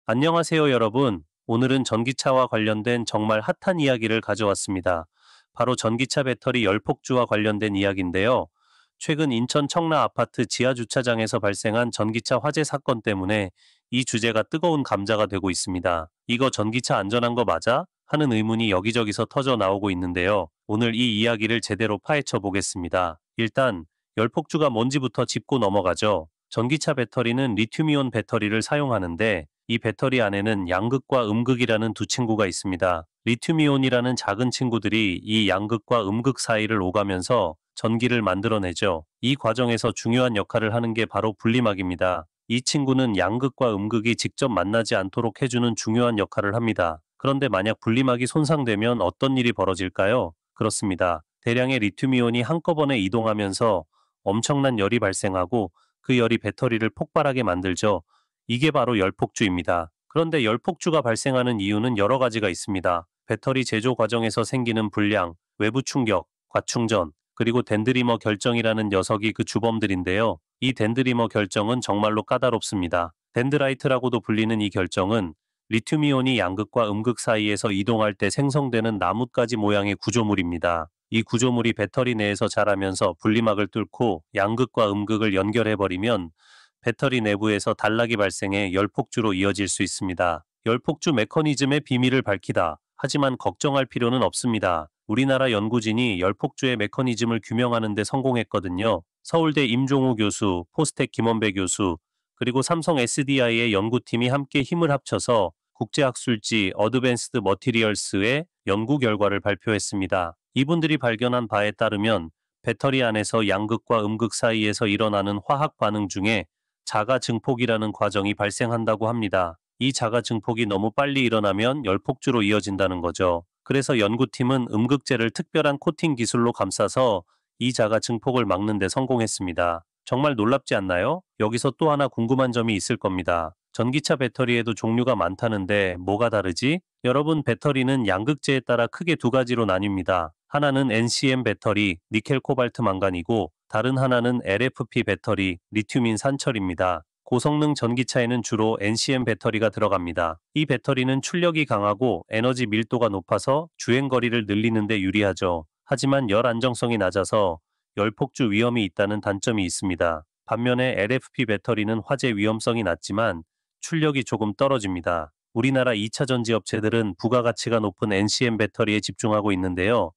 안녕하세요, 여러분. 오늘은 전기차와 관련된 정말 핫한 이야기를 가져왔습니다. 바로 전기차 배터리 열폭주와 관련된 이야기인데요. 최근 인천 청라 아파트 지하 주차장에서 발생한 전기차 화재 사건 때문에 이 주제가 뜨거운 감자가 되고 있습니다. 이거 전기차 안전한 거 맞아? 하는 의문이 여기저기서 터져 나오고 있는데요. 오늘 이 이야기를 제대로 파헤쳐 보겠습니다. 일단 열폭주가 뭔지부터 짚고 넘어가죠. 전기차 배터리는 리튬이온 배터리를 사용하는데 이 배터리 안에는 양극과 음극이라는 두 친구가 있습니다. 리튬이온이라는 작은 친구들이 이 양극과 음극 사이를 오가면서 전기를 만들어내죠. 이 과정에서 중요한 역할을 하는 게 바로 분리막입니다. 이 친구는 양극과 음극이 직접 만나지 않도록 해주는 중요한 역할을 합니다. 그런데 만약 분리막이 손상되면 어떤 일이 벌어질까요? 그렇습니다. 대량의 리튬이온이 한꺼번에 이동하면서 엄청난 열이 발생하고 그 열이 배터리를 폭발하게 만들죠. 이게 바로 열폭주입니다. 그런데 열폭주가 발생하는 이유는 여러 가지가 있습니다. 배터리 제조 과정에서 생기는 불량, 외부 충격, 과충전, 그리고 덴드리머 결정이라는 녀석이 그 주범들인데요. 이 덴드리머 결정은 정말로 까다롭습니다. 덴드라이트라고도 불리는 이 결정은 리튬이온이 양극과 음극 사이에서 이동할 때 생성되는 나뭇가지 모양의 구조물입니다. 이 구조물이 배터리 내에서 자라면서 분리막을 뚫고 양극과 음극을 연결해버리면 배터리 내부에서 단락이 발생해 열폭주로 이어질 수 있습니다. 열폭주 메커니즘의 비밀을 밝히다. 하지만 걱정할 필요는 없습니다. 우리나라 연구진이 열폭주의 메커니즘을 규명하는 데 성공했거든요. 서울대 임종우 교수, 포스텍 김원배 교수, 그리고 삼성 SDI의 연구팀이 함께 힘을 합쳐서 국제학술지 어드밴스드 머티리얼스의 연구 결과를 발표했습니다. 이분들이 발견한 바에 따르면 배터리 안에서 양극과 음극 사이에서 일어나는 화학 반응 중에 자가 증폭이라는 과정이 발생한다고 합니다. 이 자가 증폭이 너무 빨리 일어나면 열폭주로 이어진다는 거죠. 그래서 연구팀은 음극재를 특별한 코팅 기술로 감싸서 이 자가 증폭을 막는 데 성공했습니다. 정말 놀랍지 않나요? 여기서 또 하나 궁금한 점이 있을 겁니다. 전기차 배터리에도 종류가 많다는데 뭐가 다르지? 여러분, 배터리는 양극재에 따라 크게 두 가지로 나뉩니다. 하나는 NCM 배터리, 니켈 코발트 망간이고 다른 하나는 LFP 배터리, 리튬인 산철입니다. 고성능 전기차에는 주로 NCM 배터리가 들어갑니다. 이 배터리는 출력이 강하고 에너지 밀도가 높아서 주행거리를 늘리는 데 유리하죠. 하지만 열 안정성이 낮아서 열폭주 위험이 있다는 단점이 있습니다. 반면에 LFP 배터리는 화재 위험성이 낮지만 출력이 조금 떨어집니다. 우리나라 2차 전지 업체들은 부가가치가 높은 NCM 배터리에 집중하고 있는데요.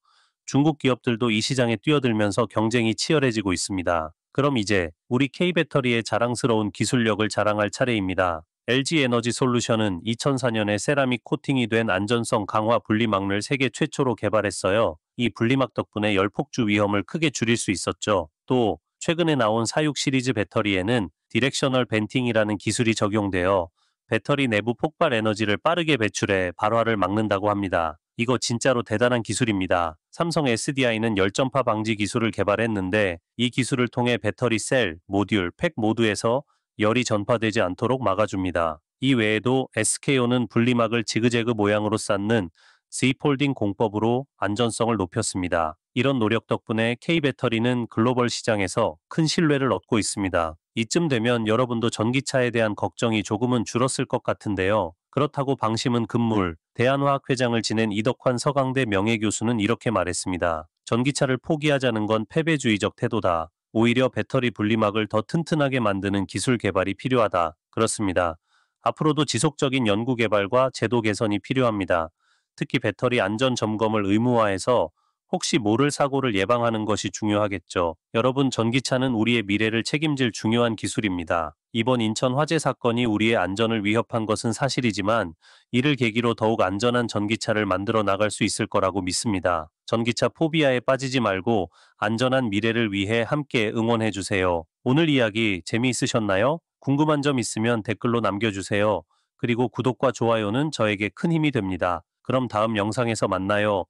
중국 기업들도 이 시장에 뛰어들면서 경쟁이 치열해지고 있습니다. 그럼 이제 우리 K배터리의 자랑스러운 기술력을 자랑할 차례입니다. LG에너지솔루션은 2004년에 세라믹 코팅이 된 안전성 강화 분리막을 세계 최초로 개발했어요. 이 분리막 덕분에 열폭주 위험을 크게 줄일 수 있었죠. 또 최근에 나온 46 시리즈 배터리에는 디렉셔널 벤팅이라는 기술이 적용되어 배터리 내부 폭발 에너지를 빠르게 배출해 발화를 막는다고 합니다. 이거 진짜로 대단한 기술입니다. 삼성 SDI는 열전파 방지 기술을 개발했는데 이 기술을 통해 배터리 셀, 모듈, 팩 모두에서 열이 전파되지 않도록 막아줍니다. 이 외에도 SKO는 분리막을 지그재그 모양으로 쌓는 C폴딩 공법으로 안전성을 높였습니다. 이런 노력 덕분에 K배터리는 글로벌 시장에서 큰 신뢰를 얻고 있습니다. 이쯤 되면 여러분도 전기차에 대한 걱정이 조금은 줄었을 것 같은데요. 그렇다고 방심은 금물, 대한화학회장을 지낸 이덕환 서강대 명예교수는 이렇게 말했습니다. 전기차를 포기하자는 건 패배주의적 태도다. 오히려 배터리 분리막을 더 튼튼하게 만드는 기술 개발이 필요하다. 그렇습니다. 앞으로도 지속적인 연구 개발과 제도 개선이 필요합니다. 특히 배터리 안전 점검을 의무화해서 혹시 모를 사고를 예방하는 것이 중요하겠죠. 여러분, 전기차는 우리의 미래를 책임질 중요한 기술입니다. 이번 인천 화재 사건이 우리의 안전을 위협한 것은 사실이지만 이를 계기로 더욱 안전한 전기차를 만들어 나갈 수 있을 거라고 믿습니다. 전기차 포비아에 빠지지 말고 안전한 미래를 위해 함께 응원해 주세요. 오늘 이야기 재미있으셨나요? 궁금한 점 있으면 댓글로 남겨주세요. 그리고 구독과 좋아요는 저에게 큰 힘이 됩니다. 그럼 다음 영상에서 만나요.